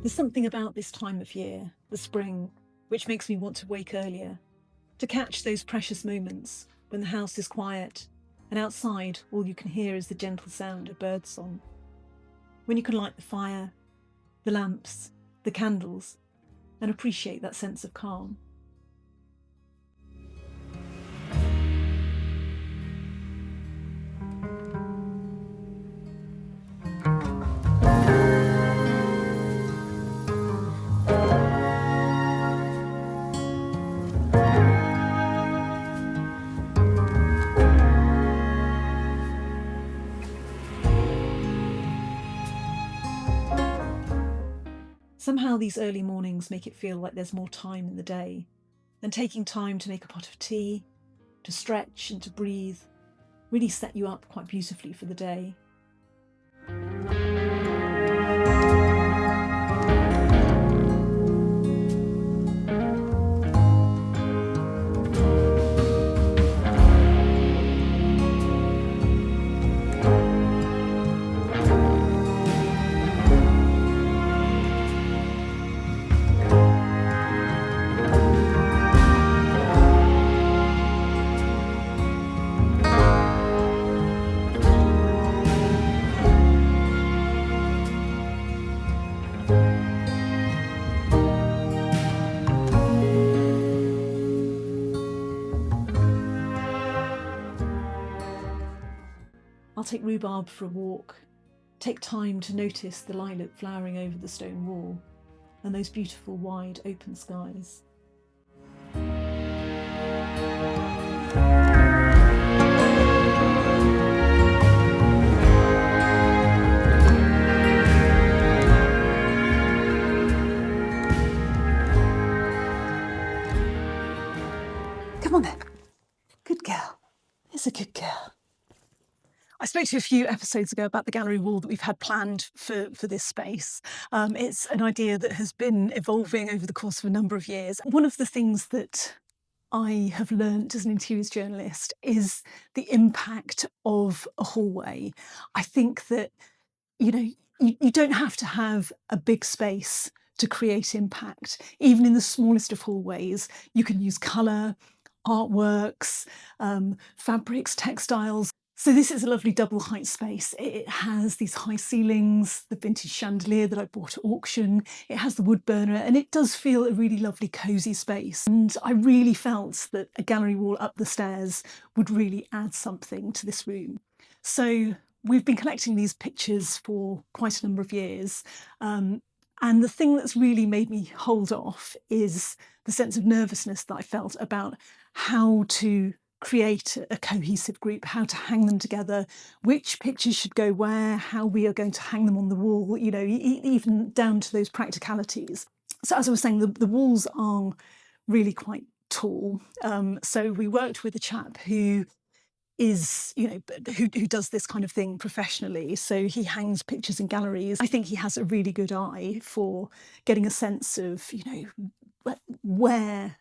There's something about this time of year, the spring, which makes me want to wake earlier, to catch those precious moments when the house is quiet and outside all you can hear is the gentle sound of birdsong. When you can light the fire, the lamps, the candles, and appreciate that sense of calm. Somehow these early mornings make it feel like there's more time in the day, and taking time to make a pot of tea, to stretch and to breathe, really set you up quite beautifully for the day. I'll take rhubarb for a walk, take time to notice the lilac flowering over the stone wall and those beautiful wide open skies. Come on then. Good girl. It's a good girl. I spoke to you a few episodes ago about the gallery wall that we've had planned for this space. It's an idea that has been evolving over the course of a number of years. One of the things that I have learnt as an interiors journalist is the impact of a hallway. I think that, you don't have to have a big space to create impact. Even in the smallest of hallways, you can use colour, artworks, fabrics, textiles. So this is a lovely double height space. It has these high ceilings, the vintage chandelier that I bought at auction. It has the wood burner and it does feel a really lovely cosy space. And I really felt that a gallery wall up the stairs would really add something to this room. So we've been collecting these pictures for quite a number of years. And the thing that's really made me hold off is the sense of nervousness that I felt about how to create a cohesive group, how to hang them together, which pictures should go where, how we are going to hang them on the wall, even down to those practicalities. So as I was saying, the walls are really quite tall. So we worked with a chap who is, who does this kind of thing professionally. So he hangs pictures in galleries. I think he has a really good eye for getting a sense of, where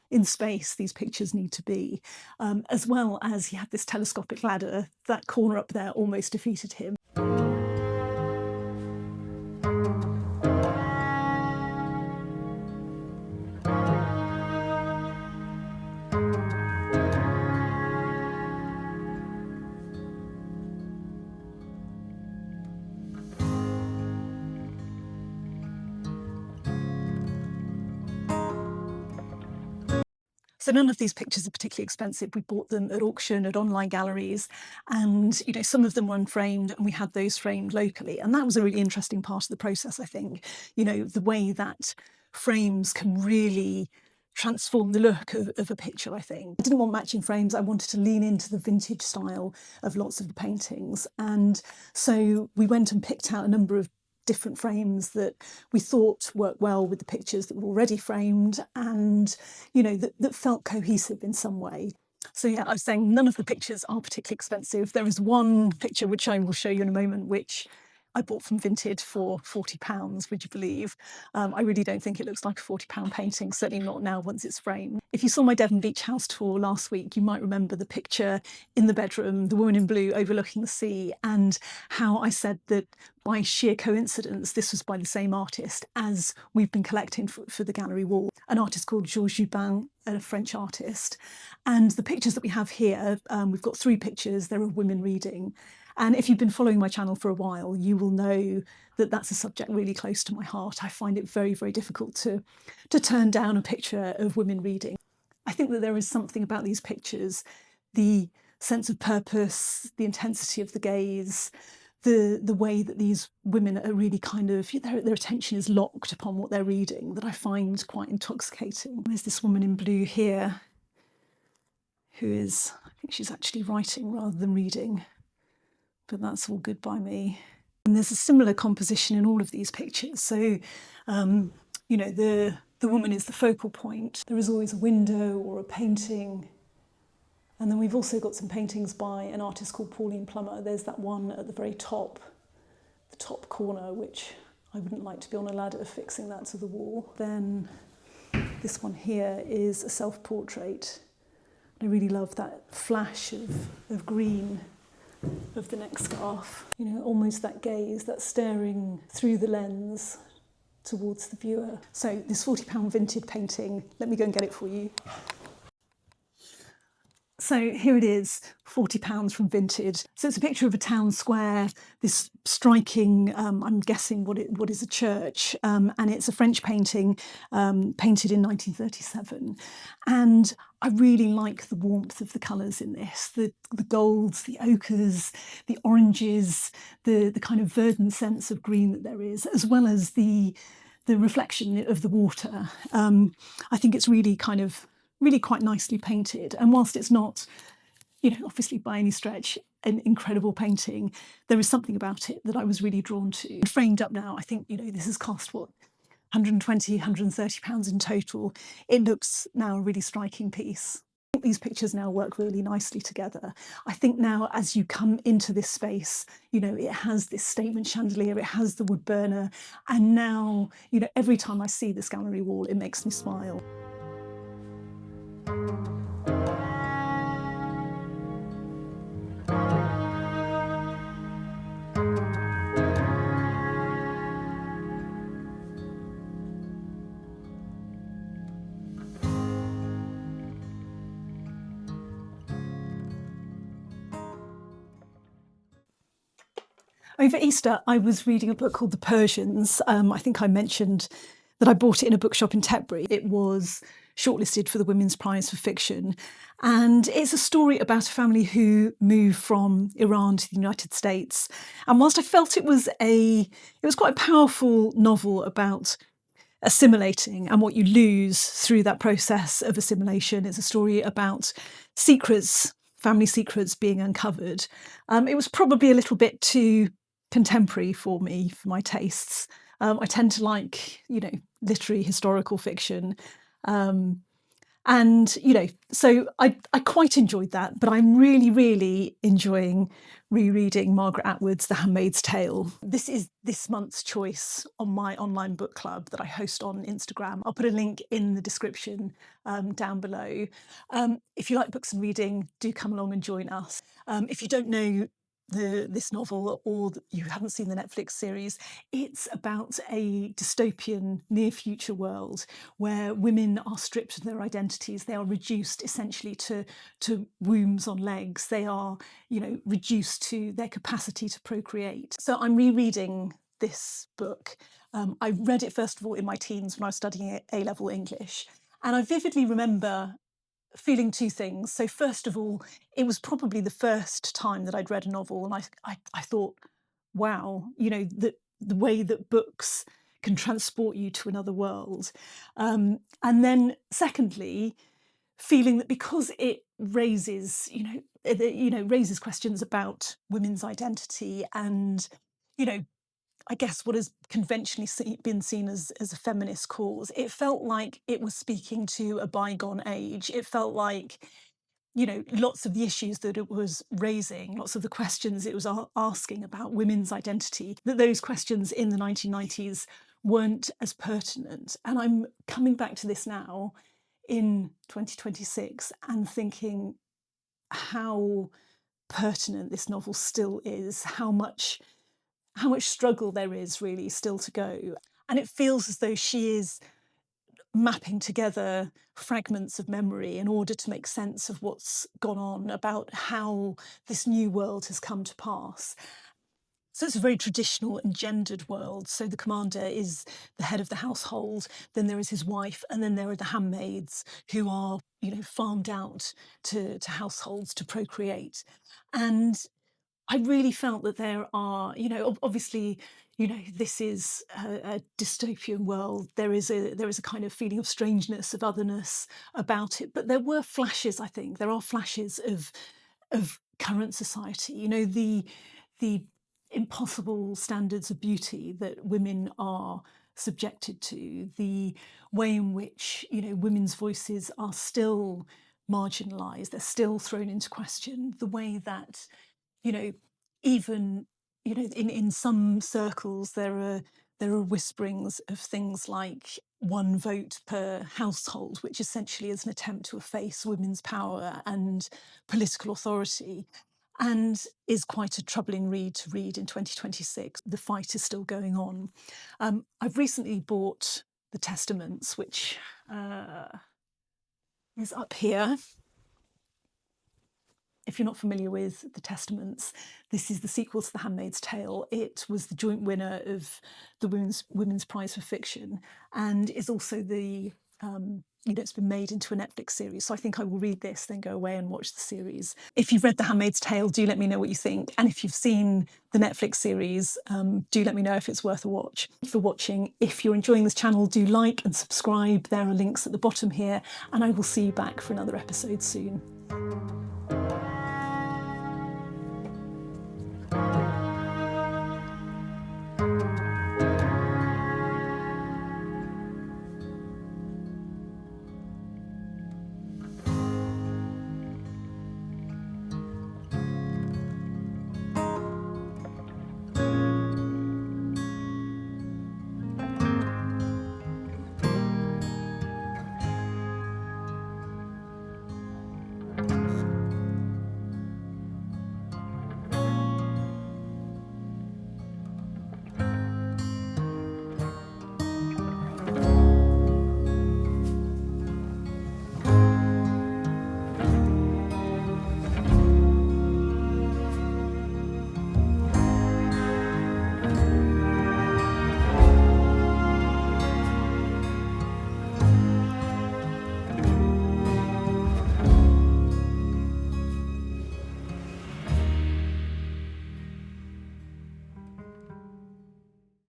in space these pictures need to be, as well as he had this telescopic ladder. That corner up there almost defeated him. So none of these pictures are particularly expensive. We bought them at auction, at online galleries, and some of them were unframed and we had those framed locally. And that was a really interesting part of the process, I think. The way that frames can really transform the look of a picture, I think. I didn't want matching frames. I wanted to lean into the vintage style of lots of the paintings. And so we went and picked out a number of different frames that we thought worked well with the pictures that were already framed and, that felt cohesive in some way. So yeah, I was saying none of the pictures are particularly expensive. There is one picture, which I will show you in a moment, which I bought from Vinted for £40, would you believe? I really don't think it looks like a £40 painting, certainly not now once it's framed. If you saw my Devon Beach house tour last week, you might remember the picture in the bedroom, the woman in blue overlooking the sea, and how I said that by sheer coincidence, this was by the same artist as we've been collecting for the gallery wall, an artist called Georges Jubin, a French artist. And the pictures that we have here, we've got 3 pictures, they're of women reading. And if you've been following my channel for a while, you will know that that's a subject really close to my heart. I find it very, very difficult to turn down a picture of women reading. I think that there is something about these pictures, the sense of purpose, the intensity of the gaze, the way that these women are really kind of, their attention is locked upon what they're reading, that I find quite intoxicating. There's this woman in blue here who is, I think she's actually writing rather than reading, but that's all good by me. And there's a similar composition in all of these pictures. So, the woman is the focal point. There is always a window or a painting. And then we've also got some paintings by an artist called Pauline Plummer. There's that one at the very top, the top corner, which I wouldn't like to be on a ladder fixing that to the wall. Then this one here is a self-portrait. I really love that flash of green of the neck scarf. Almost that gaze, that staring through the lens towards the viewer. So this £40 Vinted painting, let me go and get it for you. So here it is, £40 from Vinted. So it's a picture of a town square, this striking, I'm guessing what is a church, and it's a French painting painted in 1937. And I really like the warmth of the colours in this, the golds, the ochres, the oranges, the kind of verdant sense of green that there is, as well as the reflection of the water. I think it's really quite nicely painted. And whilst it's not, obviously by any stretch, an incredible painting, there is something about it that I was really drawn to. Framed up now, I think, this has cost, £120, £130 in total. It looks now a really striking piece. I think these pictures now work really nicely together. I think now as you come into this space, it has this statement chandelier, it has the wood burner, and now, every time I see this gallery wall, it makes me smile. Over Easter, I was reading a book called The Persians. I think I mentioned that I bought it in a bookshop in Tetbury. It was shortlisted for the Women's Prize for Fiction. And it's a story about a family who moved from Iran to the United States. And whilst I felt it was quite a powerful novel about assimilating and what you lose through that process of assimilation, it's a story about secrets, family secrets being uncovered. It was probably a little bit too contemporary for me, for my tastes. I tend to like, literary historical fiction. So I quite enjoyed that, but I'm really, really enjoying rereading Margaret Atwood's The Handmaid's Tale. This is this month's choice on my online book club that I host on Instagram. I'll put a link in the description down below. If you like books and reading, do come along and join us. If you don't know this novel, or you haven't seen the Netflix series, it's about a dystopian near future world where women are stripped of their identities. They are reduced essentially to wombs on legs. They are, reduced to their capacity to procreate. So I'm rereading this book. I read it first of all in my teens when I was studying A-level English, and I vividly remember feeling 2 things. So first of all, it was probably the first time that I'd read a novel, and I thought, wow, the way that books can transport you to another world. And then secondly, feeling that because it raises, raises questions about women's identity and, I guess what has conventionally been seen as a feminist cause, it felt like it was speaking to a bygone age. It felt like, lots of the issues that it was raising, lots of the questions it was asking about women's identity, that those questions in the 1990s weren't as pertinent. And I'm coming back to this now in 2026 and thinking how pertinent this novel still is, how much struggle there is really still to go. And it feels as though she is mapping together fragments of memory in order to make sense of what's gone on, about how this new world has come to pass. So it's a very traditional and gendered world. So the commander is the head of the household, then there is his wife, and then there are the handmaids who are, farmed out to households to procreate. And I really felt that there are, obviously, this is a dystopian world. There is a kind of feeling of strangeness, of otherness about it. But there were flashes, I think. There are flashes of current society. The impossible standards of beauty that women are subjected to, the way in which, women's voices are still marginalised, they're still thrown into question, the way that even in some circles there are whisperings of things like one vote per household, which essentially is an attempt to efface women's power and political authority, and is quite a troubling read to read in 2026. The fight is still going on. I've recently bought The Testaments, which is up here. If you're not familiar with The Testaments, this is the sequel to The Handmaid's Tale. It was the joint winner of the Women's Prize for Fiction, and is also it's been made into a Netflix series. So I think I will read this, then go away and watch the series. If you've read The Handmaid's Tale, do let me know what you think. And if you've seen the Netflix series, do let me know if it's worth a watch. Thank you for watching. If you're enjoying this channel, do like and subscribe. There are links at the bottom here, and I will see you back for another episode soon.